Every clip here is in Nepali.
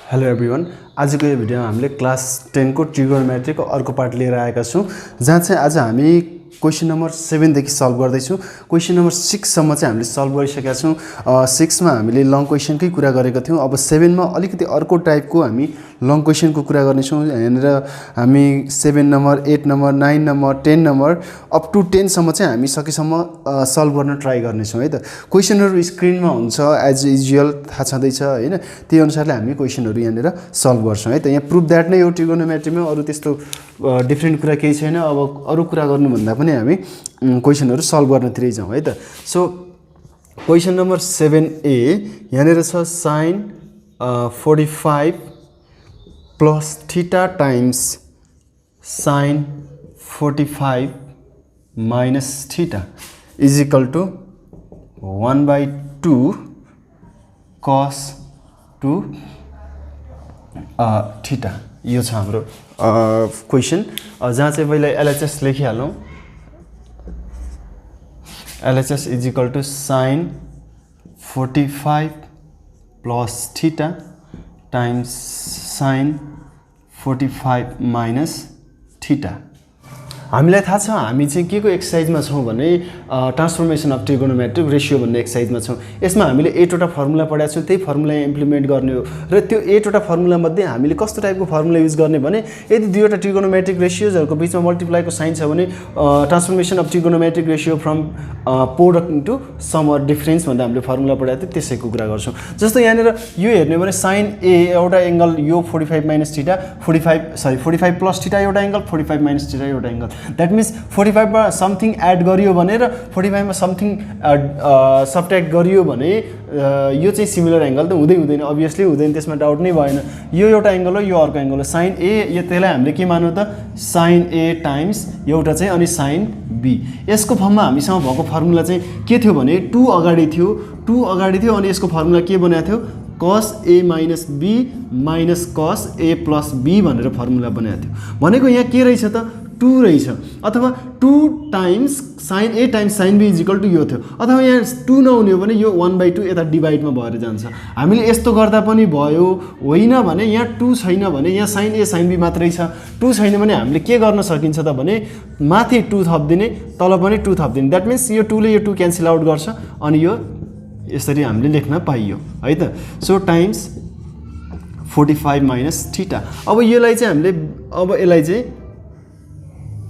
हेलो एभ्रिवान, आजको यो भिडियोमा हामीले क्लास 10 को ट्रिगोनोमेट्रीको अर्को पार्ट लिएर आएका छौं, जहाँ चाहिँ आज हामी क्वेशन नम्बर 7 देखि सल्भ गर्दैछौं। क्वेशन नम्बर 6 सम्म चाहिँ हामीले सल्भ गरिसकेका छौं। 6 मा हामीले लङ क्वेशनकै कुरा गरेका थियौं। अब 7 मा अलिकति अर्को टाइपको हामी लङ क्वेशनको कुरा गर्ने छौं। यहाँनिर हामी 7 number, 8 number, 9 number, 10 number up to 10 सम्म चाहिँ हामी सकेसम्म सल्भ गर्न ट्राई गर्ने छौं है त। क्वेशनहरु स्क्रिनमा हुन्छ एज युजुअल, थाहा छँदैछ हैन। त्यही अनुसारले हामी क्वेशनहरु यहाँनिर सल्भ गर्छौं है त। यहाँ प्रुफ दैट नै हो ट्रिगोनोमेट्रीमा, अरु त्यस्तो डिफरेन्ट कुरा केही छैन। अब अरु कुरा गर्नु भन्दा पनि हामी क्वेशनहरु सल्भ गर्नतिरै जाउँ है त। सो क्वेशन नम्बर 7A यहाँनिर छ sin 45 plus theta times sin 45 minus theta is equal to 1/2 cos 2 theta। यो छ हाम्रो क्वेशन, जहाँ चाहिँ पहिला LHS लेखिहालौँ। LHS is equal to sin 45 plus theta times sin 45 minus theta। हामीलाई थाहा छ हामी चाहिँ के को एक्सरसाइजमा छौं भने ट्रान्सफर्मेसन अफ ट्रिगोनोमेट्रिक रेशियो भन्ने एक्सरसाइजमा छौं। यसमा हामीले 8 वटा फर्मुला पढाएको छौं, त्यही फर्मुला इम्प्लिमेन्ट गर्ने हो। र त्यो 8 वटा फर्मुला मध्ये हामीले कस्तो टाइपको फर्मुला युज गर्ने भने यदि दुईवटा ट्रिगोनोमेट्रिक रेशियोजहरुको बीचमा मल्टिप्लाईको साइन छ भने transformation of trigonometric ratio from product into sum or difference भन्दा हामीले फर्मुला पढाएको थियो, त्यसैको कुरा गर्छौं। जस्तो यहाँनिर यो हेर्ने भने sin A एउटा एंगल यो 45 माइनस थीटा 45 प्लस थीटा एउटा एंगल 45 माइनस थीटा एउटा एंगल। दैट मीन्स 45 मा समथिङ एड गरियो भने र 45 मा समथिङ सबट्र्याक्ट गरियो भने यो चाहिँ सिमिलर एंगल त हुँदैन, अभियसली हुँदैन, त्यसमा डाउट नै भएन। यो एउटा एंगल हो, यो अर्को एंगल हो। sin A यो त्यसलाई हामीले के मान्नु त sin A टाइम्स एउटा चाहिँ अनि sin B। यसको फर्ममा हामीसँग भएको फर्मुला चाहिँ के थियो भने 2 अगाडि थियो अनि यसको फर्मुला के बनाएको थियो cos A minus B minus cos A plus B भनेर फर्मुला बनाएको थियो। भनेको यहाँ के रहेछ त 2 रहेछ, अथवा 2 times sin A times sin B is equal to यो थियो। अथवा यहाँ 2 नहुने हो भने यो 1/2 यता डिवाइडमा भएर जान्छ। हामीले यस्तो गर्दा पनि भयो, होइन भने यहाँ 2 छैन भने यहाँ sin A sin B मात्रै छ। 2 छैन भने हामीले के गर्न सकिन्छ त भने माथि 2 थप्दिने, तल पनि 2 थप्दिने। दैट मीन्स यो 2 ले यो 2 क्यान्सल आउट गर्छ अनि यो यसरी हामीले लेख्न पाइयो है त। So times 45 minus theta. अब यसलाई चाहिँ हामीले यसलाई चाहिँ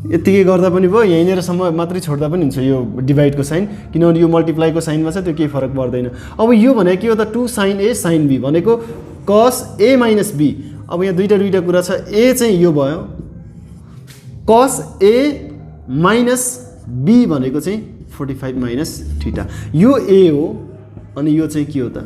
यतिकै गर्दा पनि भयो, यहीँनेरसम्म मात्रै छोड्दा पनि हुन्छ यो डिवाइडको साइन, किनभने यो मल्टिप्लाईको साइनमा छ, त्यो केही फरक पर्दैन। अब यो भनेको के हो त 2 sin A sin B भनेको cos A minus B। अब यहाँ दुईटा कुरा छ। A चाहिँ यो भयो, cos A minus B भनेको चाहिँ 45 माइनस थीटा। यो A हो अनि यो चाहिँ के हो त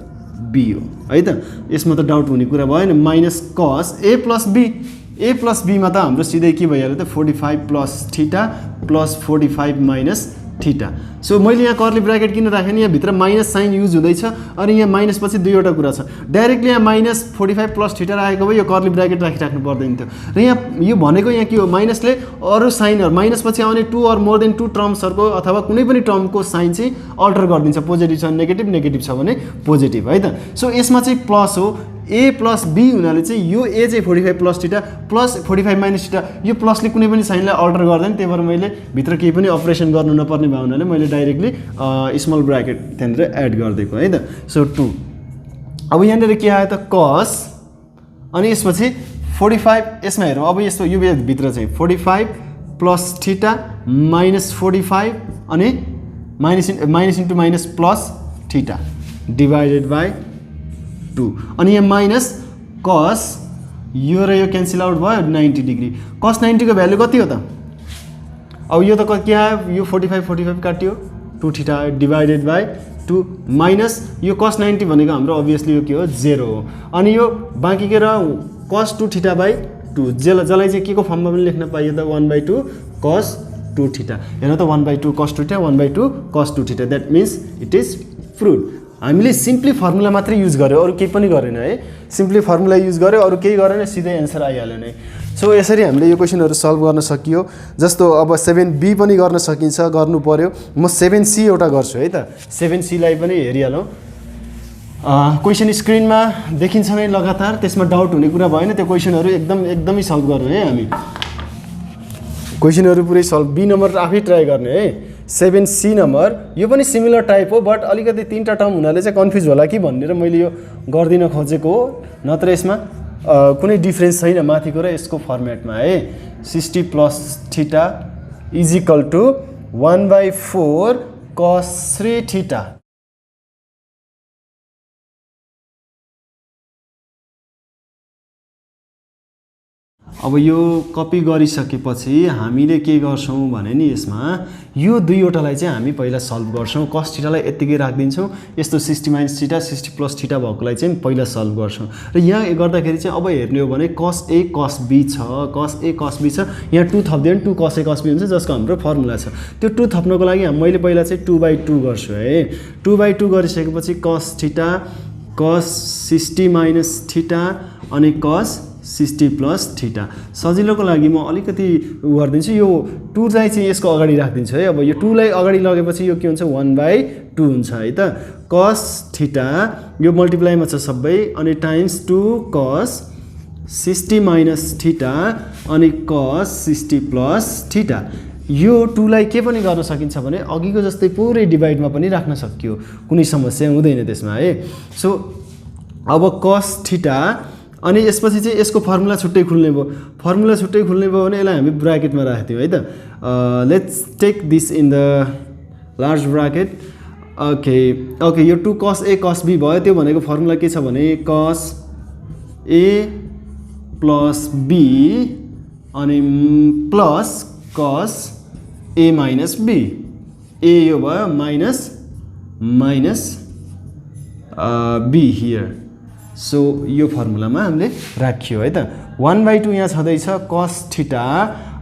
B हो है त। यसमा त डाउट हुने कुरा भएन। Minus cos A plus B, A plus B मा त हाम्रो सिधै के भइहाल्यो त 45 plus theta plus 45 minus theta. So मैले यहाँ कर्ली ब्राकेट किन राखेँ नि, यहाँ भित्र माइनस साइन युज हुँदैछ अनि यहाँ माइनस पछि दुईवटा कुरा छ। डाइरेक्टली यहाँ माइनस 45 प्लस थीटा राखेको भए यो कर्ली ब्राकेट राखिराख्नु पर्दैन थियो। र यहाँ यो भनेको यहाँ के हो, माइनसले अरू साइनहरु माइनस पछि आउने 2 अर मोर देन 2 टर्म्सहरुको अथवा कुनै पनि टर्मको साइन चाहिँ अल्टर गरिदिन्छ। पोजिटिभ छ नेगेटिभ, नेगेटिभ छ भने पोजिटिभ है त। सो यसमा चाहिँ प्लस हो, A प्लस B हुनाले चाहिँ यो A चाहिँ 45 plus theta plus 45 minus theta, यो प्लसले कुनै पनि साइनलाई अल्टर गर्दैन। त्यही भएर मैले भित्र केही पनि अपरेसन गर्नु नपर्ने भयो हुनाले मैले डाइरेक्टली स्मल ब्राकेट त्यहाँनिर एड गरिदिएको है त। सो 2। अब यहाँनिर के आयो त cos अनि यसपछि 45, यसमा हेरौँ। अब यस्तो यो भित्र चाहिँ 45 प्लस थीटा माइनस 45 अनि minus into minus plus theta divided by 2 अनि यहाँ माइनस cos यो र यो क्यान्सल आउट भयो 90 डिग्री। cos 90 को भ्यालु कति हो त? अब यो त के आयो, यो 45 काट्यो 2 थीटा डिवाइडेड बाई 2 माइनस यो cos 90 भनेको हाम्रो अभियसली यो के हो 0 हो। अनि यो बाँकी के र cos 2 थीटा बाई 2 जसलाई चाहिँ के को फर्ममा पनि लेख्न पाइयो त 1/2 cos 2 थीटा। हेर्नु त 1/2 cos 2 theta 1/2 cos 2 theta. That means it is prove. हामीले सिम्पली फर्मुला मात्रै युज गर्यो, अरु केही पनि गरेन है। सिम्पली फर्मुला युज गर्यो, अरु केही गरेन, सिधै आन्सर आइहाल्यो नै। सो यसरी हामीले यो क्वेसनहरू सल्भ गर्न सकियो जस्तो अब 7b पनि गर्न सकिन्छ गर्नु पर्यो म 7c एउटा गर्छु है त 7c लाई पनि हेरिहालौँ क्वेसन स्क्रिनमा देखिन्छ नै लगातार त्यसमा डाउट हुने कुरा भएन त्यो क्वेसनहरू एकदमै सल्भ गर्ने है हामी क्वेसनहरू पुरै सल्भ बी नम्बर आफै ट्राई गर्ने है 7c नम्बर यो पनि सिमिलर टाइप हो बट अलिकति 3टा टर्म हुनाले चाहिँ कन्फ्युज होला कि भनेर मैले यो गर्दिन खोजेको हो नत्र यसमा कुनै डिफरेन्स छैन माथिको र यसको फर्मेटमा है 60 plus theta is equal to 1/4 cos 3 theta अब यो कपी गरिसकेपछि हामीले के गर्छौं भने नि यसमा यो दुईवटालाई चाहिँ हामी पहिला सल्भ गर्छौं cos थीटालाई यतिकै राख्दिन्छौं यस्तो 60 - थीटा 60 प्लस थीटा भएकोलाई चाहिँ पहिला सल्भ गर्छौं र यहाँ गर्दाखेरि चाहिँ अब हेर्ने हो भने cos a cos b छ cos a cos b छ यहाँ 2 थप्दियो भने 2 cos a cos b हुन्छ जसको हाम्रो फर्मुला छ त्यो 2 थप्नको लागि मैले पहिला चाहिँ 2/2 गर्छु है 2/2 गरिसकेपछि cos थीटा cos 60 - थीटा अनि cos 60 प्लस थीटा सजिलोको लागि म अलिकति गर्दिन्छु यो 2 चाहिँ यसको अगाडि राख्दिन्छु है अब यो 2 लाई अगाडि लगेपछि यो के हुन्छ 1/2 हुन्छ है त cos थीटा यो मल्टिप्लाईमा छ सबै अनि टाइम्स 2 cos 60 - थीटा अनि cos 60 प्लस थीटा यो 2 लाई के पनि गर्न सकिन्छ भने अघिको जस्तै पुरै डिभाइडमा पनि राख्न सकियो कुनै समस्या हुँदैन त्यसमा है सो अब cos थीटा अनि यसपछि चाहिँ यसको फर्मुला छुट्टै खुल्ने भयो भने यसलाई हामी ब्र्याकेटमा राख्दियौ है त let's take this in the large bracket okay यो 2 cos a cos b भयो त्यो भनेको फर्मुला के छ भने cos a प्लस b अनि plus cos a minus b a यो भयो माइनस b हियर सो यो फर्मुलामा हामीले राखियो है त 1/2 यहाँ छँदैछ cos थीटा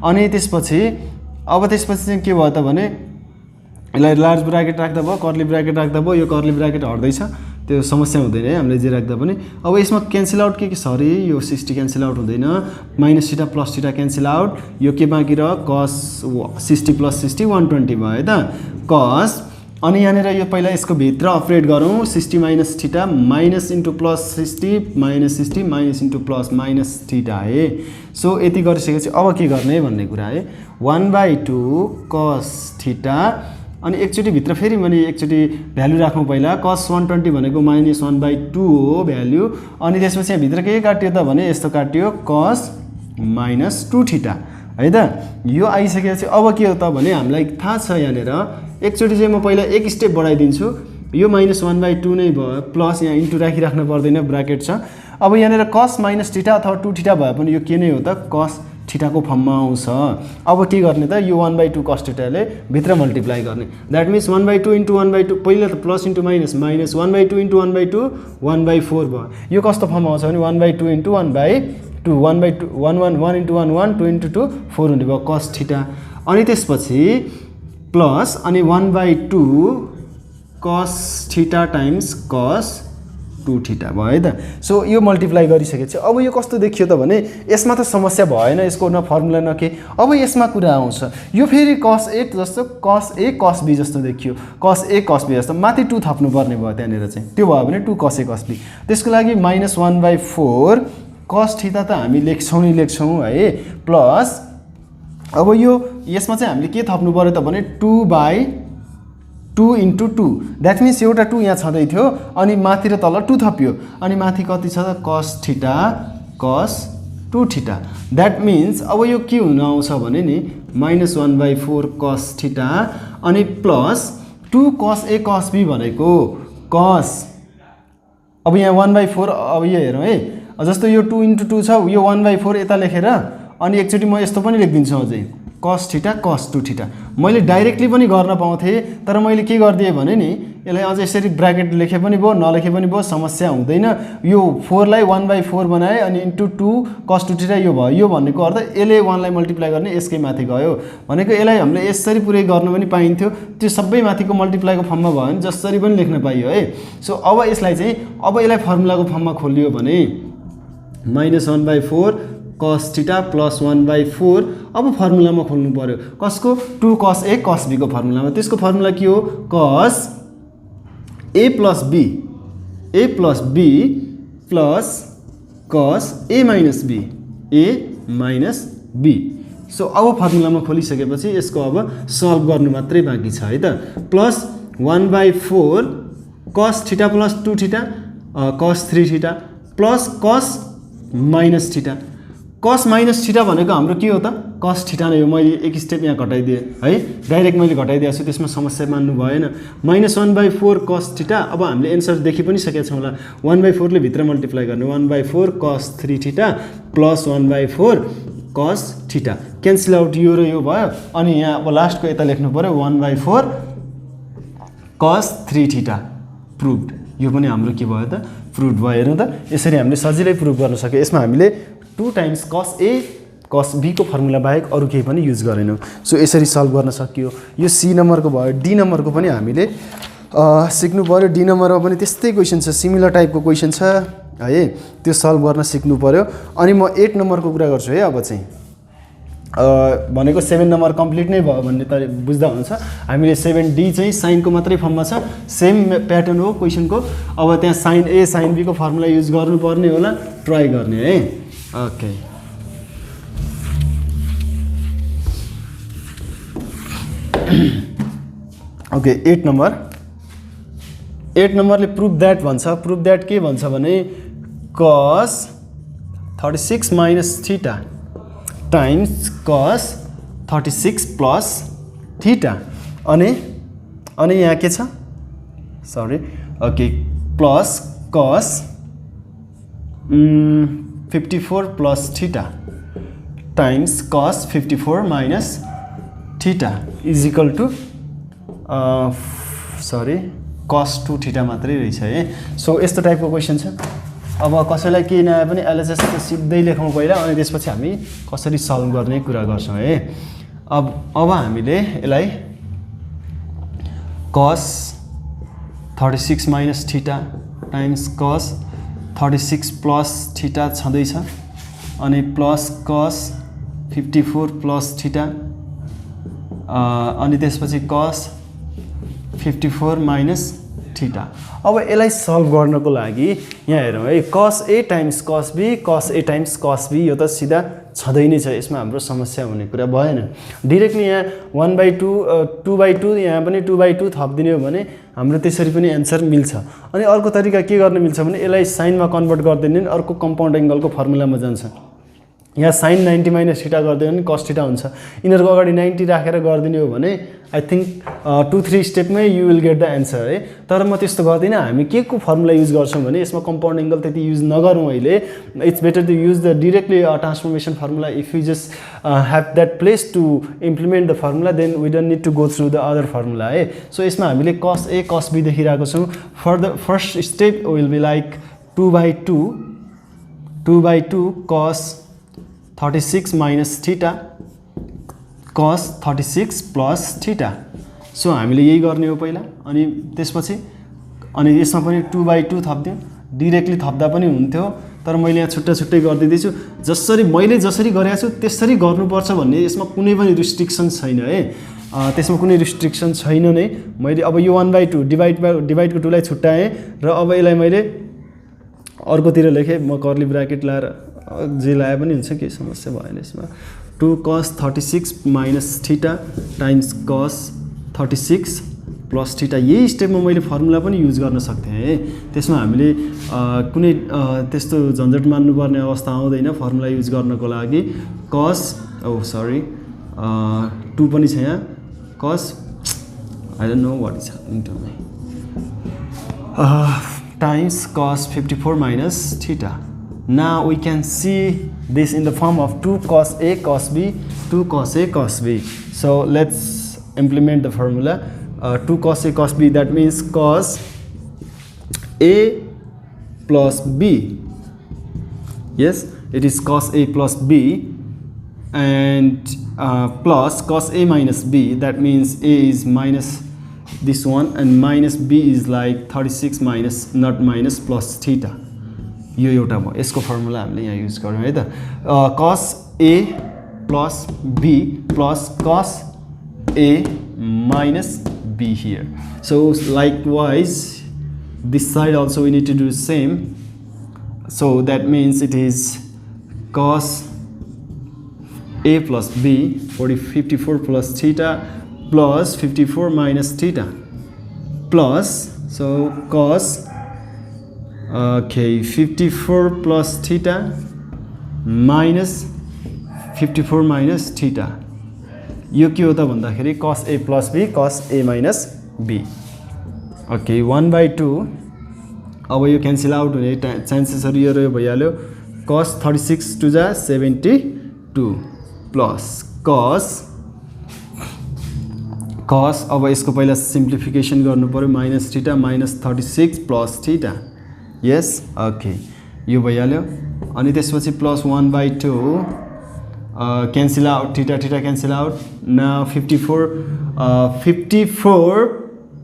अनि त्यसपछि चाहिँ के भयो त भने यसलाई लार्ज ब्र्याकेट राख्दा भयो कर्ली ब्र्याकेट राख्दा भयो यो कर्ली ब्र्याकेट हट्दैछ त्यो समस्या हुँदैन है हामीले जे राख्दा पनि अब यसमा क्यान्सल आउट के सरी यो 60 क्यान्सल आउट हुँदैन minus theta plus theta cancel out यो के बाँकी रह्यो cos 60 प्लस 60 120 भयो है त cos अनि यहाँनेर यो पहिला यसको भित्र अपरेट गरौँ 60 minus theta minus into plus 60 minus 60 minus into plus minus theta है सो यति गरिसकेपछि अब के गर्ने भन्ने कुरा है 1/2 cos थीटा अनि एकचोटि भित्र फेरि मैले एकचोटि भ्यालु राखौँ पहिला cos 120 भनेको माइनस 1/2 हो भ्यालु अनि त्यसपछि यहाँ भित्र के काट्यो त भने यस्तो काट्यो cos माइनस 2 थीटा है त यो आइसकेपछि अब के हो त भने हामीलाई थाहा छ यहाँनेर एकचोटि चाहिँ म पहिला एक स्टेप बढाइदिन्छु यो माइनस 1/2 नै भयो प्लस यहाँ इन्टु राखिराख्नु पर्दैन ब्र्याकेट छ अब यहाँनेर cos माइनस थीटा अथवा 2 थीटा भए पनि यो के नै हो त cos थीटाको फर्ममा आउँछ अब के गर्ने त यो 1/2 cos थीटाले भित्र मल्टिप्लाई गर्ने द्याट मिन्स 1/2 इन्टु 1/2 पहिला त प्लस इन्टु माइनस 1/2 इन्टु 1/2 1/4 भयो यो कस्तो फर्ममा आउँछ भने 1/2 इन्टु 1/2 1/2 1 इन्टु 1 1 2 इन्टु 2 4 हुने भयो cos थीटा अनि त्यसपछि प्लस अनि 1/2 cos theta times cos 2 theta भयो है त सो यो मल्टिप्लाई गरिसकेपछि अब यो कस्तो देखियो त भने यसमा त समस्या भएन यसको न फर्मुला न के अब यसमा कुरा आउँछ यो फेरि cos a जस्तो cos a cos b जस्तो देखियो cos a cos b जस्तो माथि 2 थप्नु पर्ने भयो त्यहाँनेर चाहिँ त्यो भयो भने 2 cos a cos b त्यसको लागि -1/4 cos थीटा त हामी लेख्छौं है प्लस अब यो यसमा चाहिँ हामीले के थप्नु पर्यो त भने 2/2 इन्टु 2 द्याट मिन्स एउटा 2 यहाँ छँदै थियो अनि माथि र तल 2 थपियो अनि माथि कति छ त cos theta cos 2 theta that means अब यो के हुन आउँछ भने नि -1/4 cos थीटा अनि plus 2 cos a cos b भनेको cos अब यहाँ 1/4 अब यो हेरौँ है जस्तो यो 2 इन्टु 2 छ यो 1/4 यता लेखेर अनि एकचोटि म यस्तो पनि लेख्दिन्छु अझै cos थीटा cos 2 थीटा मैले डाइरेक्टली पनि गर्न पाउँथे तर मैले के गर्दिए भने नि यसलाई अझ यसरी ब्र्याकेट लेखे पनि भयो नलेखे पनि भयो समस्या हुँदैन यो 4 लाई 1/4 बनाए अनि इन्टु 2 cos 2 थीटा यो भयो यो भन्नेको अर्थ यसले 1 लाई मल्टिप्लाई गर्ने यसकै माथि गयो भनेको यसलाई हामीले यसरी पुरै गर्न पनि पाइन्थ्यो त्यो सबै माथिको मल्टिप्लाईको फर्ममा भयो भने जसरी पनि लेख्न पाइयो है सो अब यसलाई चाहिँ अब यसलाई फर्मुलाको फर्ममा खोलियो भने -1/4 cos थीटा प्लस 1/4 अब फर्मुलामा खोल्नु पर्यो कसको 2 cos A cos B को फर्मुलामा त्यसको फर्मुला के हो cos A plus B plus cos A minus B so अब फर्मुलामा खोलिसकेपछि यसको अब सल्भ गर्नु मात्रै बाँकी छ है त plus 1/4 cos theta plus 2 theta cos 3 theta plus cos minus theta cos minus theta भनेको हाम्रो के हो त cos थीटा नै हो मैले एक स्टेप यहाँ घटाइदिएँ है डाइरेक्ट मैले घटाइदिएको छु त्यसमा समस्या मान्नु भएन -1/4 cos थीटा अब हामीले एन्सर देखि पनि सकेका छौँ होला 1/4 ले भित्र मल्टिप्लाई गर्ने 1/4 cos 3 theta plus 1/4 cos theta cancel out यो र यो भयो अनि यहाँ अब लास्टको यता लेख्नु पर्यो 1/4 cos 3 थीटा प्रुभड यो पनि हाम्रो के भयो त प्रुभ भयो हेर्नु त यसरी हामीले सजिलै प्रुभ गर्न सक्यो यसमा हामीले 2 times cos A cos B को फर्मुला बाहेक अरू केही पनि युज गरेनौँ सो यसरी सल्भ गर्न सकियो यो C नम्बरको भयो D नम्बरको पनि हामीले सिक्नु पर्यो D नम्बरमा पनि त्यस्तै क्वेसन छ सिमिलर टाइपको क्वेसन छ है त्यो सल्भ गर्न सिक्नु पर्यो अनि म 8 नम्बरको कुरा गर्छु है अब चाहिँ भनेको 7 नम्बर कम्प्लिट नै भयो भन्ने त बुझ्दा हुन्छ हामीले 7D चाहिँ साइनको मात्रै फर्ममा छ सेम प्याटर्न हो क्वेसनको अब त्यहाँ साइन A साइन B को फर्मुला युज गर्नुपर्ने होला ट्राई गर्ने है ओके ओके 8 नम्बरले प्रुभ द्याट भन्छ प्रुभ द्याट के भन्छ भने cos 36 minus theta times cos 36 plus theta अनि यहाँ के छ sorry okay plus cos 54 plus theta times cos 54 minus theta is equal to sorry cos 2 theta मात्रै रहेछ है सो यस्तो टाइपको क्वेसन छ अब कसैलाई केही नआए पनि एलएचएस त सिधै लेखौँ पहिला अनि त्यसपछि हामी कसरी सल्भ गर्ने कुरा गर्छौँ है अब हामीले यसलाई cos 36 minus theta times cos 36 plus theta छँदैछ अनि प्लस cos 54 प्लस थीटा अनि त्यसपछि cos 54 माइनस थीटा अब यसलाई सल्भ गर्नको लागि यहाँ हेरौँ है cos A times cos B cos A times cos B यो त सिधा छँदै नै छ यसमा हाम्रो समस्या हुने कुरा भएन डिरेक्टली यहाँ 1/2 2/2 यहाँ पनि 2/2 थपिदिने हो भने हाम्रो त्यसरी पनि एन्सर मिल्छ अनि अर्को तरिका के गर्न मिल्छ भने यसलाई साइनमा कन्भर्ट गरिदिने अर्को कम्पाउन्ड एङ्गलको फर्मुलामा जान्छ यहाँ साइन 90 माइनस थीटा गरिदियो भने cos थीटा हुन्छ यिनीहरूको अगाडि 90 राखेर गरिदिने हो भने आई थिङ्क 2-3 स्टेपमै you will get the answer है तर म त्यस्तो गर्दिनँ हामी के को फर्मुला युज गर्छौँ भने यसमा कम्पाउन्ड एङ्गल त्यति युज नगरौँ अहिले it's better to use the directly transformation formula if you just have that place to implement the formula then we don't need to go through the other formula है सो यसमा हामीले cos A cos B देखिरहेको छौँ for the first step will be like 2/2 cos 36 minus theta cos 36 plus theta so हामीले यही गर्ने हो पहिला अनि त्यसपछि अनि यसमा पनि 2/2 थप्दिउँ डिरेक्टली थप्दा पनि हुन्थ्यो तर मैले यहाँ छुट्टा छुट्टै गरिदिँदैछु मैले जसरी गरेको छु त्यसरी गर्नुपर्छ भन्ने यसमा कुनै पनि रिस्ट्रिक्सन छैन है त्यसमा कुनै रिस्ट्रिक्सन छैन नै मैले अब यो 1/2 डिभाइडको 2 लाई छुट्याएँ र अब यसलाई मैले अर्कोतिर लेखेँ म कर्ली ब्राकेट लाएर जे लाए पनि हुन्छ केही समस्या भएन यसमा 2 cos 36 minus theta times cos 36 plus theta यही स्टेपमा मैले फर्मुला पनि युज गर्न सक्थेँ है त्यसमा हामीले कुनै त्यस्तो झन्झट मान्नुपर्ने अवस्था आउँदैन फर्मुला युज गर्नको लागि cos 2 पनि छ यहाँ cos I don't know what is happening to me times cos 54 minus theta. Now we can see this in the form of 2 cos A cos B, 2 cos A cos B. So let's implement the formula. 2 cos A cos B, that means cos A plus B. Yes, it is cos A plus B, and plus cos A minus B, that means A is minus this one and minus B is like 36 minus, not minus, plus theta. यो एउटा भयो यसको फर्मुला हामीले यहाँ युज गर्यौँ है त cos A plus B plus cos A minus B here. So likewise this side also we need to do the same. So that means it is cos A plus B 54 plus theta plus 54 minus theta plus so cos 54 plus theta minus 54 minus theta यो के हो त भन्दाखेरि cos A plus B cos A minus B. Okay, 1/2 अब यो क्यान्सल आउट हुने चान्सेसहरु यो रह्यो भइहाल्यो cos 36 to the 72 plus cos अब यसको पहिला सिम्प्लिफिकेसन गर्नु पर्यो minus theta minus 36 plus theta yes okay यो भइहाल्यो अनि त्यसपछि plus 1/2 cancel out theta theta cancel out now 54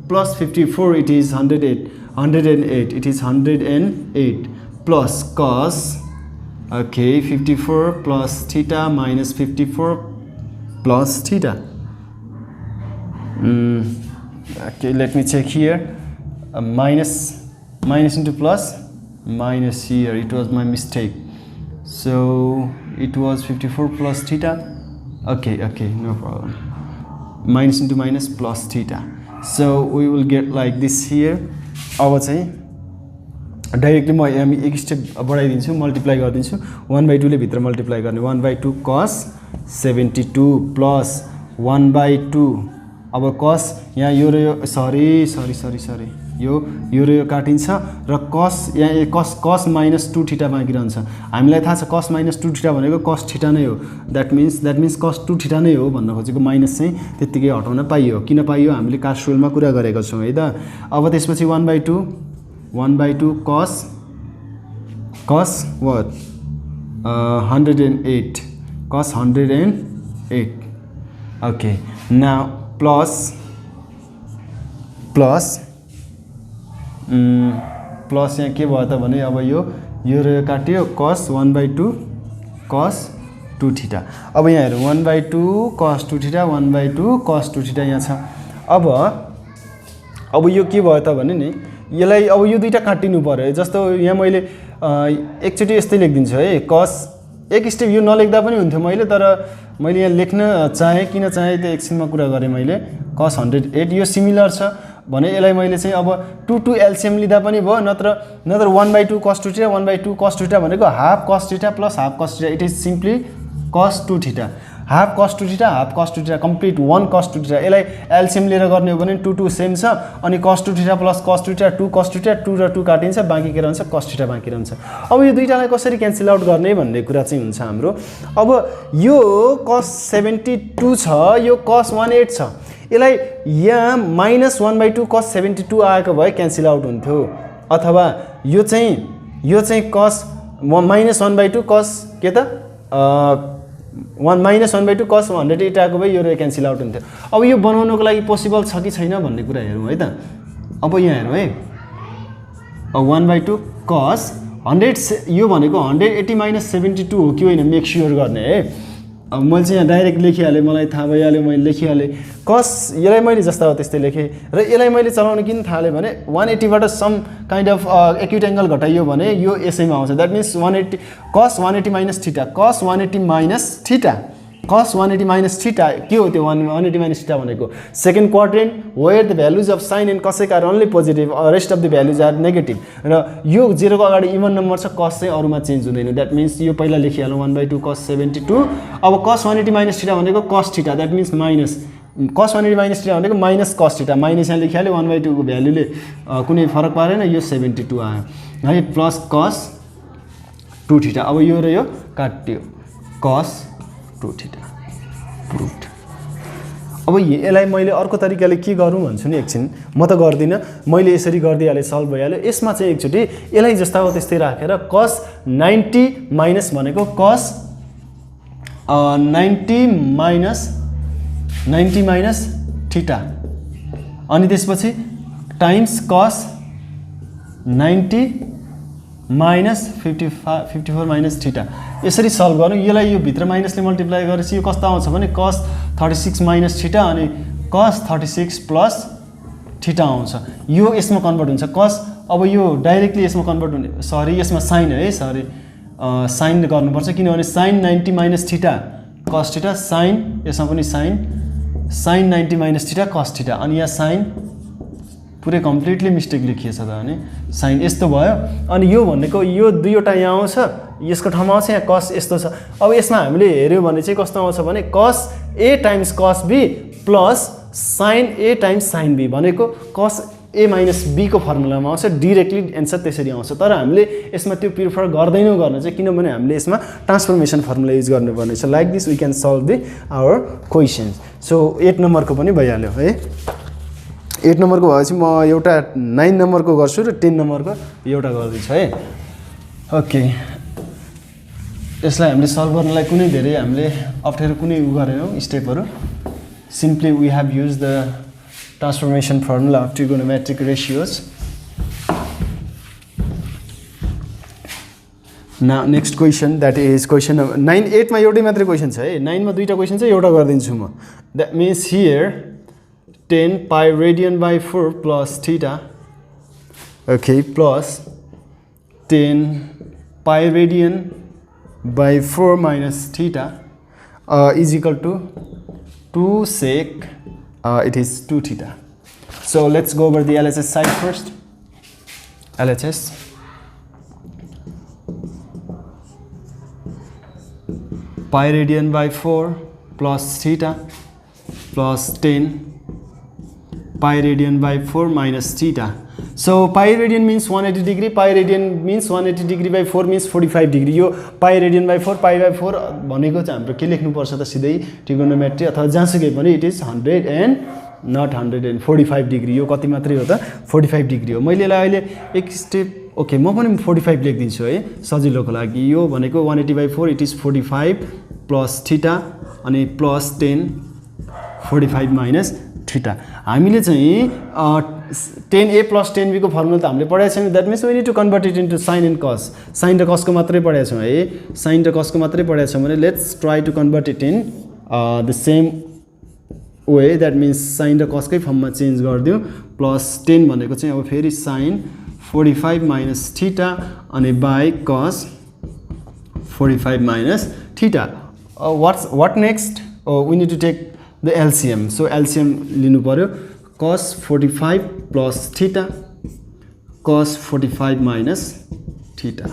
plus 54 it is 108 it is 108 plus cos okay 54 plus theta minus 54 plus theta okay let me check here minus into plus minus here it was my mistake so it was 54 plus theta okay no problem minus into minus plus theta so we will get like this here अब चाहिँ डाइरेक्टली म यहाँ एक स्टेप बढाइदिन्छु मल्टिप्लाई गरिदिन्छु 1/2 ले भित्र मल्टिप्लाई गर्ने 1/2 cos 72 प्लस 1/2 अब cos यहाँ यो र यो सरी यो र यो काटिन्छ र cos यहाँ cos minus 2 थीटा बाँकी रहन्छ हामीलाई थाहा छ cos minus 2 थीटा भनेको cos थीटा नै हो that means cos 2 थीटा नै हो भन्न खोजेको माइनस चाहिँ त्यतिकै हटाउन पाइयो किन पाइयो हामीले कास्ट रुलमा कुरा गरेका छौं है त अब त्यसपछि 1/2 cos what 108 cos 108 okay now plus यहाँ के भयो त भने अब यो र काट्यो cos 1/2 cos 2 थीटा अब यहाँ हेरौँ 1/2 cos 2 थीटा 1/2 cos 2 थीटा यहाँ छ अब यो के भयो त भने नि यसलाई अब यो दुईटा काटिनु पर्यो जस्तो यहाँ मैले एकचोटी यस्तै लेख्दिन्छु है cos एक स्टेप यो नलेख्दा पनि हुन्थ्यो मैले तर मैले यहाँ लेख्न चाहे किन चाहे त्यो एकछिनमा कुरा गरे मैले cos 108 यो सिमिलर छ भने यसलाई मैले चाहिँ अब 2 एलसीएम लिदा पनि भयो नत्र 1/2 cos 2 थीटा 1/2 cos 2 थीटा भनेको half cos theta plus half cos theta it is simply cos 2 theta half cos 2 theta half cos 2 theta complete 1 cos 2 theta यसलाई एलसीएम लिएर गर्ने हो भने 2 सेम छ अनि cos 2 theta plus cos 2 theta 2 cos 2 theta 2 र 2 काटिन्छ बाँकी के रहन्छ cos थीटा बाँकी रहन्छ अब यो दुईटालाई कसरी क्यान्सल आउट गर्ने भन्ने कुरा चाहिँ हुन्छ हाम्रो अब यो cos 72 छ यो cos 18 छ यसलाई यहाँ माइनस 1/2 cos 72 आएको भए क्यान्सल आउट हुन्थ्यो अथवा यो चाहिँ cos माइनस 1/2 cos के त माइनस 1/2 cos 108 आएको भए यो क्यान्सल आउट हुन्थ्यो अब यो बनाउनको लागि पोसिबल छ कि छैन भन्ने कुरा हेरौँ है त अब यहाँ हेरौँ है 1/2 cos 100 यो भनेको 180 माइनस 72 हो कि होइन मेक स्योर गर्ने है अब मैले चाहिँ यहाँ डाइरेक्ट लेखिहालेँ मलाई थाहा भइहाल्यो मैले लेखिहालेँ cos यसलाई मैले जस्ता हो त्यस्तै लेखेँ र यसलाई मैले चलाउन किन थालेँ भने 180 बाट some kind of acute angle घटाइयो भने यो यसैमा आउँछ that means 180 cos 180 minus theta cos 180 minus theta cos 180 minus theta के हो त्यो 180 minus theta भनेको second quadrant where the values of sin and cosec are only positive or rest of the values are negative र यो 0 को अगाडि इभन नम्बर छ cos चाहिँ अरुमा चेन्ज हुँदैन दैट मिन्स यो पहिला लेखिहालौं 1/2 cos 72 अब cos 180 minus theta भनेको cos theta that means minus cos 180 minus theta भनेको माइनस cos theta माइनस यहाँ लेखिहाल्यो 1/2 को भ्यालुले कुनै फरक पारेन यो 72 आयो है प्लस cos 2 थीटा अब यो र यो काट्यो cos 2 थीटा प्रुभड अब यसलाई मैले अर्को तरिकाले के गरौँ भन्छु नि एकछिन म त गर्दिन मैले यसरी गर्दिहाले सल्भ भइहाल्यो यसमा चाहिँ एकचोटी यसलाई जस्ता हो त्यस्तै राखेर cos 90 माइनस भनेको cos 90 माइनस थीटा अनि त्यसपछि times cos 90 minus 54 minus theta यसरी सल्भ गर्नु यसलाई यो भित्र माइनसले मल्टिप्लाई गरेपछि यो कस्तो आउँछ भने cos 36 माइनस थीटा अनि cos 36 प्लस थीटा आउँछ यो यसमा कन्भर्ट हुन्छ cos अब यो डाइरेक्टली यसमा कन्भर्ट हुने सरी यसमा साइन है सरी साइन गर्नुपर्छ किनभने sin 90 minus theta cos theta sin यसमा पनि sin 90 minus theta cos theta अनि यहाँ sin पुरै कम्प्लिटली मिस्टेक लेखिएछ त अनि साइन यस्तो भयो अनि यो भनेको यो दुईवटा यहाँ आउँछ यसको ठाउँमा आउँछ यहाँ cos यस्तो छ अब यसमा हामीले हेर्यो भने चाहिँ कस्तो आउँछ भने cos a times cos b plus sin a times sin b भनेको cos a माइनस b को फर्मुलामा आउँछ डिरेक्टली एन्सर त्यसरी आउँछ तर हामीले यसमा त्यो प्रिफर गर्दैनौँ गर्न चाहिँ किनभने हामीले यसमा ट्रान्सफर्मेसन फर्मुला युज गर्नुपर्ने छ like this we can solve the our questions so 8 नम्बरको पनि भइहाल्यो है 8 नम्बरको भएपछि म एउटा 9 नम्बरको गर्छु र 10 नम्बरको एउटा गर्दैछु है ओके यसलाई हामीले सल्भ गर्नलाई कुनै धेरै हामीले अप्ठ्यारो कुनै उ गरेनौँ स्टेपहरू simply we have use the transformation formula of trigonometric ratios now next question that is question number 9 8 मा एउटै मात्रै क्वेसन छ है 9 मा दुईटा क्वेसन छ एउटा गरिदिन्छु म that means here 10 pi radian by 4 plus theta okay plus 10 pi radian by 4 minus theta is equal to 2 sec it is 2 theta so let's go over the LHS side first LHS pi radian by 4 plus theta plus 10 pi radian by 4 minus theta. So pi radian means 180 degree, pi radian means 180 degree by 4 means 45 degree. यो pi radian by 4 pi by 4 भनेको चाहिँ हाम्रो के लेख्नु पर्छ त सिधै ट्रिगोनोमेट्री अथवा जहाँसुकै पनि it is 100 and not 145 degree. यो कति मात्रै हो त 45 degree हो मैले यसलाई अहिले एक स्टेप ओके म पनि 45 लेखिदिन्छु है सजिलोको लागि यो भनेको 180 by 4 it is 45 plus theta अनि प्लस 10 45 माइनस थीटा हामीले चाहिँ 10a प्लस 10b को फर्मुला त हामीले पढाएको छैन that means we need to convert it into sine and cosine र कसको मात्रै पढाएको छौँ है साइन र कसको मात्रै पढाएको छौँ भने let's try to convert it in the same way that means sine र कसकै फर्ममा चेन्ज गरिदिउँ प्लस 10 भनेको चाहिँ अब फेरि साइन 45 माइनस थीटा अनि by cos 45 minus theta what next we need to take the LCM so LCM लिनु पर्यो cos 45 plus theta cos 45 minus theta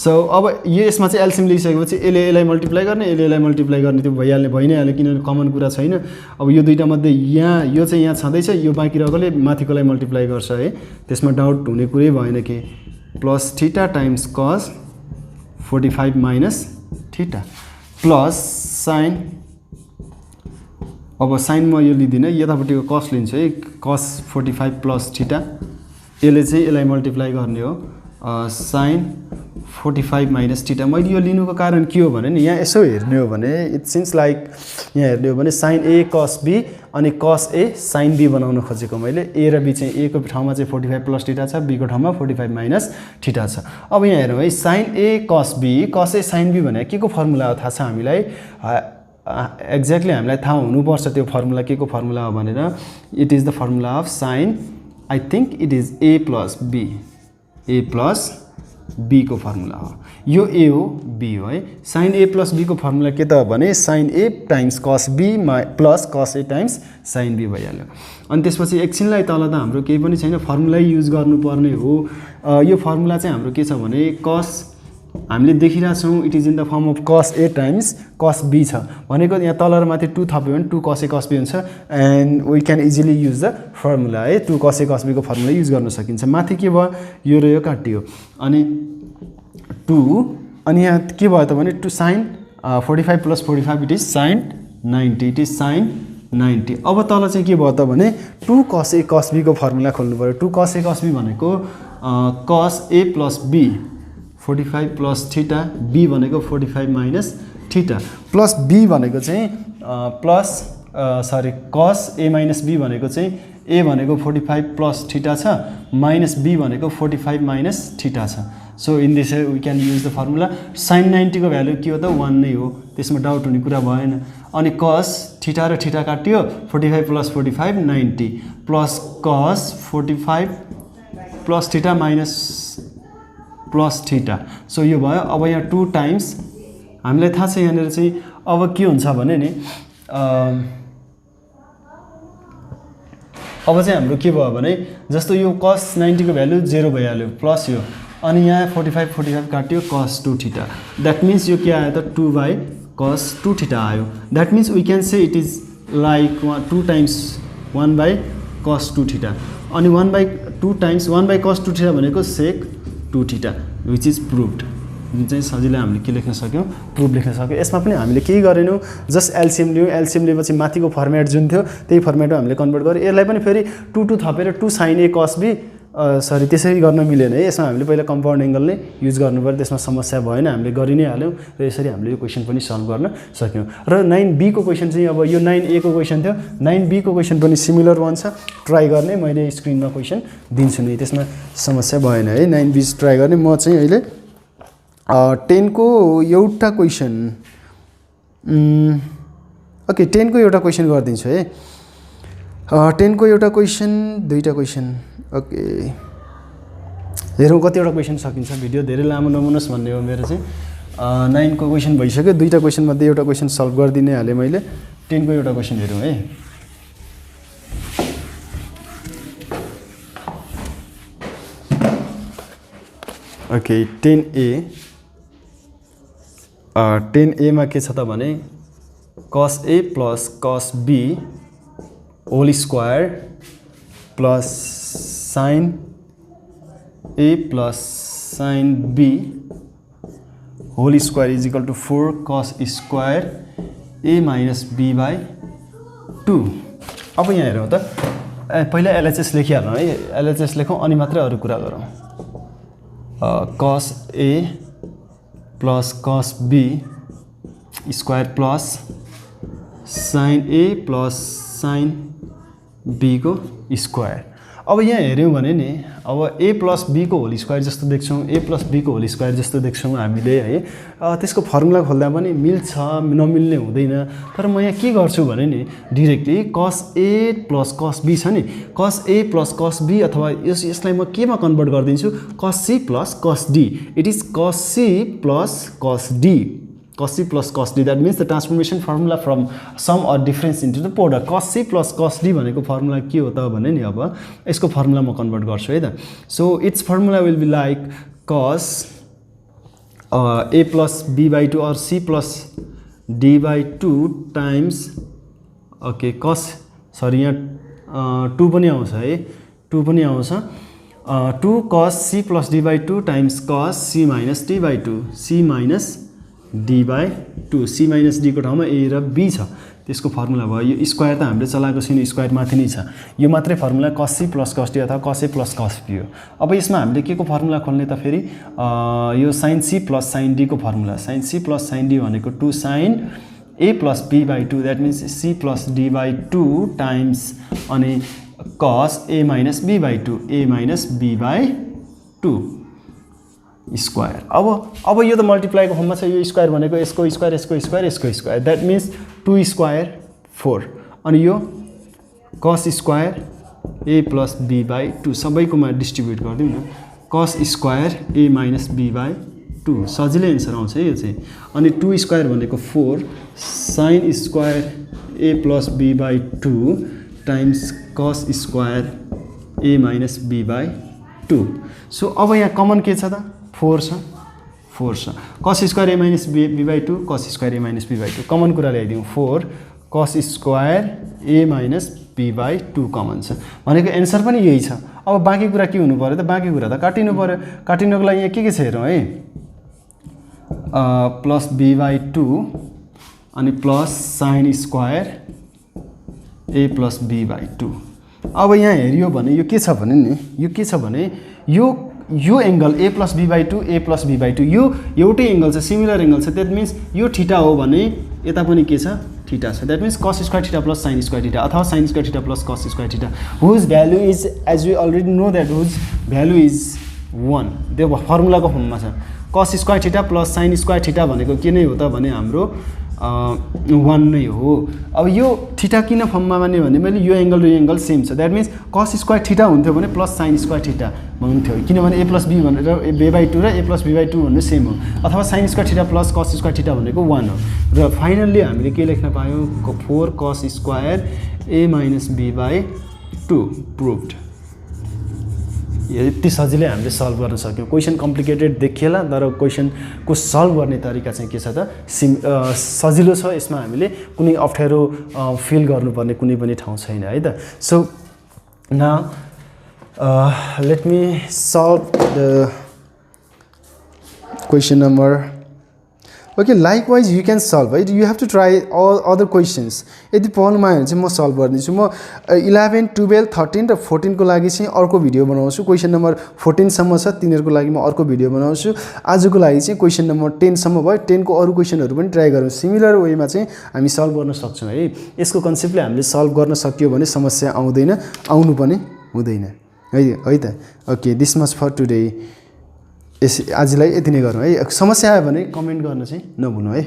so अब यो यसमा चाहिँ एलसीएम लिइसकेपछि यसलाई मल्टिप्लाई गर्ने यसलाई मल्टिप्लाई गर्ने त्यो भइ नै हाल्यो किनभने कमन कुरा छैन अब यो दुईटा मध्ये यहाँ यो चाहिँ यहाँ छँदैछ यो बाँकी रहेकोले माथिकोलाई मल्टिप्लाई गर्छ है त्यसमा डाउट हुने कुरै भएन कि plus theta times cos 45 minus theta plus sign अब साइन म यो लिदिनँ यतापट्टिको कस लिन्छु है cos 45 प्लस थीटा यसले चाहिँ यसलाई मल्टिप्लाई गर्ने हो साइन 45 माइनस थीटा मैले यो लिनुको कारण के हो भने नि यहाँ यसो हेर्ने हो भने इट सिन्स लाइक यहाँ हेर्ने हो भने साइन ए cos b अनि cos a साइन b बनाउन खोजेको मैले a र b चाहिँ a को ठाउँमा चाहिँ 45 प्लस थीटा छ b को ठाउँमा 45 माइनस थीटा छ अब यहाँ हेरौँ है sine a cos b cos a sine b भने के को फर्मुला हो थाहा छ हामीलाई एक्ज्याक्टली हामीलाई थाहा हुनुपर्छ त्यो फर्मुला के को फर्मुला हो भनेर it is the formula of sine I think it is a plus b को फर्मुला हो यो a हो b हो है साइन a प्लस b को फर्मुला के त हो भने sine a times cos b plus cos a times sine b भइहाल्यो अनि त्यसपछि एकछिनलाई तल त हाम्रो केही पनि छैन फर्मुलै युज गर्नुपर्ने हो यो फर्मुला चाहिँ हाम्रो के छ भने cos हामीले देखिरहेछौँ it is in the form of cos a times cos b छ भनेको यहाँ तल र माथि 2 थप्यो भने 2 cos a cos b हुन्छ and we can easily use the formula है 2 cos a cos b को फर्मुला युज गर्न सकिन्छ माथि के भयो यो र यो काटियो अनि 2 अनि यहाँ के भयो त भने 2 sine 45 plus 45 it is sine 90 it is sine 90 अब तल चाहिँ के भयो त भने 2 cos a cos b को फर्मुला खोल्नु पर्यो 2 cos a cos b भनेको cos a plus b 45 plus theta b भनेको 45 माइनस थीटा प्लस b भनेको चाहिँ plus sorry cos a minus b भनेको चाहिँ a भनेको 45 प्लस थीटा छ माइनस b भनेको 45 माइनस थीटा छ so in this we can use the formula sin 90 को भ्यालु के हो त 1 नै हो त्यसमा डाउट हुने कुरा भएन अनि cos थीटा र थीटा काट्यो 45 plus 45 90 plus cos 45 plus theta minus plus theta so यो भयो अब यहाँ 2 टाइम्स हामीलाई थाहा छ यहाँनिर चाहिँ अब के हुन्छ भने नि अब चाहिँ हाम्रो के भयो भने जस्तो यो cos 90 को भ्यालु 0 भइहाल्यो प्लस यो अनि यहाँ 45 45 काट्यो cos 2 थीटा दैट मीन्स यो के आयो त 2 बाई cos 2 थीटा आयो that means we can say it is like 2 times 1 by cos 2 theta अनि 1 by 2 times 1 by cos 2 theta भनेको sec 2 theta which is proved जुन चाहिँ सजिलै हामीले के लेख्न सक्यौँ प्रुफ लेख्न सक्यौँ यसमा पनि हामीले केही गरेनौँ जस्ट एलसिएम लियौँ एलसिएम लिएपछि माथिको फर्मेट जुन थियो त्यही फर्मेटमा हामीले कन्भर्ट गर्यौँ यसलाई पनि फेरि 2 2 थपेर 2 sin a cos b sorry त्यसरी गर्न मिलेन है यसमा हामीले पहिला कम्पाउन्ड एंगल नै युज गर्नु पर्यो त्यसमा समस्या भएन हामीले गरि नै हाल्यौँ र यसरी हामीले यो क्वेसन पनि सल्भ गर्न सक्यौँ र 9b को क्वेसन चाहिँ अब यो 9a को क्वेसन थियो 9b को क्वेसन पनि सिमिलर वान छ ट्राई गर्ने मैले स्क्रिनमा क्वेसन दिन्छु नि त्यसमा समस्या भएन है 9b ट्राई गर्ने म चाहिँ अहिले 10 को एउटा क्वेसन ओके 10 को एउटा क्वेसन गरिदिन्छु है 10 को एउटा क्वेसन दुईटा क्वेसन ओके हेरौँ कतिवटा क्वेसन सकिन्छ भिडियो धेरै लामो नहुनुहोस् भन्ने हो मेरो चाहिँ 9 को क्वेसन भइसक्यो दुईटा क्वेसन मध्ये एउटा क्वेसन सल्भ गरिदिनै हालेँ मैले 10 को एउटा क्वेसन हेरौँ है ओके 10a मा के छ त भने cos a plus cos b whole square plus sin a plus sin b whole square is equal to 4 cos square a minus b by 2 अब यहाँ हेरौँ त पहिला एलएचएस लेखिहालौँ है एलएचएस लेखौँ अनि मात्रै अरू कुरा गरौँ cos a plus cos b square plus sin a plus sin b को स्क्वायर अब यहाँ हेऱ्यौँ भने नि अब a प्लस b को होल स्क्वायर जस्तो देख्छौँ a प्लस b को होल स्क्वायर जस्तो देख्छौँ हामीले है त्यसको फर्मुला खोल्दा पनि मिल्छ नमिल्ने हुँदैन तर म यहाँ के गर्छु भने नि directly cos a plus cos b छ नि cos a plus cos b अथवा यसलाई म केमा कन्भर्ट गरिदिन्छु cos c plus cos d it is cos c plus cos d cos c plus cos d that means the transformation formula from sum or difference into the product cos c plus cos d भनेको फर्मुला के हो त भने नि अब यसको फर्मुला म कन्भर्ट गर्छु है त so it's formula will be like cos a plus b by 2 or c plus d by 2 times okay cos sorry यहाँ 2 पनि आउँछ है 2 पनि आउँछ 2 cos c plus d by 2 times cos c minus d by 2 c minus d by 2 c minus d को ठाउँमा a र b छ त्यसको फर्मुला भयो यो स्क्वायर त हामीले चलाएको छैन स्क्वायर माथि नै छ यो मात्रै formula cos c plus cos d अथवा cos a plus cos b हो अब यसमा हामीले के को फर्मुला खोल्ने त फेरि यो sin c plus sin d को formula sin c plus sin d भनेको 2 sin a plus b by 2 that means c plus d by 2 times अनि cos a minus b by 2 a minus b by 2 square अब यो त मल्टिप्लाईको फर्ममा छ यो स्क्वायर भनेको यसको स्क्वायर यसको स्क्वायर यसको स्क्वायर दैट मीन्स 2 स्क्वायर 4 अनि यो cos square a plus b by 2 सबैकोमा डिस्ट्रिब्युट गरिदिउँ न cos square a minus b by 2 सजिलै एन्सर आउँछ यो चाहिँ अनि 2 स्क्वायर भनेको 4 sin square a plus b by 2 times cos square a minus b by 2 so अब यहाँ कमन के छ त 4 छ cos square a minus b by 2 cos square a minus b by 2 common कुरा ल्याइदिउँ 4 cos square a minus b by 2 common छ भनेको एन्सर पनि यही छ अब बाँकी कुरा के हुनु पर्यो त बाँकी कुरा त काटिनु पर्यो काटिनुको लागि यहाँ के छ हेरौँ है प्लस b बाई 2 अनि plus sin square a plus b by 2 अब यहाँ हेरियो भने यो के छ भने नि यो के छ भने यो angle a plus b by 2 a plus b by 2 यो एउटै एंगल छ सिमिलर एंगल छ दैट मीन्स यो थीटा हो भने यता पनि के छ थीटा छ that means cos square theta plus sin square theta अथवा sin square theta plus cos square theta whose value is as we already know that whose value is 1 त्यो फर्मुलाको फर्ममा छ cos square theta plus sin square theta भनेको के नै हो त भने हाम्रो 1 नै हो अब यो थीटा किन फर्ममा मान्यो भने मैले यो एंगल र यो एंगल सेम छ that means cos square theta हुन्थ्यो भने प्लस sin स्क्वायर थीटा हुन्थ्यो किनभने a + b भनेर a/2 र a + b/2 भन्ने सेम हो अथवा sin square theta plus cos square theta भनेको 1 हो र फाइनली हामीले के लेख्न पायौं 4 cos स्क्वायर a - b/2 प्रुभड यति सजिलै हामीले सल्भ गर्न सक्यौं क्वेशन कम्प्लिकेटेड देखिएला तर क्वेशनको सल्भ गर्ने तरिका चाहिँ के छ त सजिलो छ यसमा हामीले कुनै अप्ठ्यारो फिल गर्नुपर्ने कुनै पनि ठाउँ छैन है त so now let me solve the question number okay likewise you can solve right you have to try all other questions यदि पढ्नु मायो भने चाहिँ म सल्भ गर्दिन्छु म 11 12 13 र 14 को लागि चाहिँ अर्को भिडियो बनाउँछु क्वेशन नम्बर 14 सम्म छ तिनीहरुको लागि म अर्को भिडियो बनाउँछु आजको लागि चाहिँ क्वेशन नम्बर 10 सम्म भयो 10 को अरु क्वेशनहरु पनि ट्राई गरौँ सिमिलर वेमा चाहिँ हामी सल्भ गर्न सक्छौं है यसको कन्सेप्टले हामीले सल्भ गर्न सक्यो भने समस्या आउँदैन आउनु पनि हुँदैन है त okay this much for today आजलाई यति नै गरौँ है समस्या आयो भने कमेन्ट गर्न चाहिँ नभुल्नु है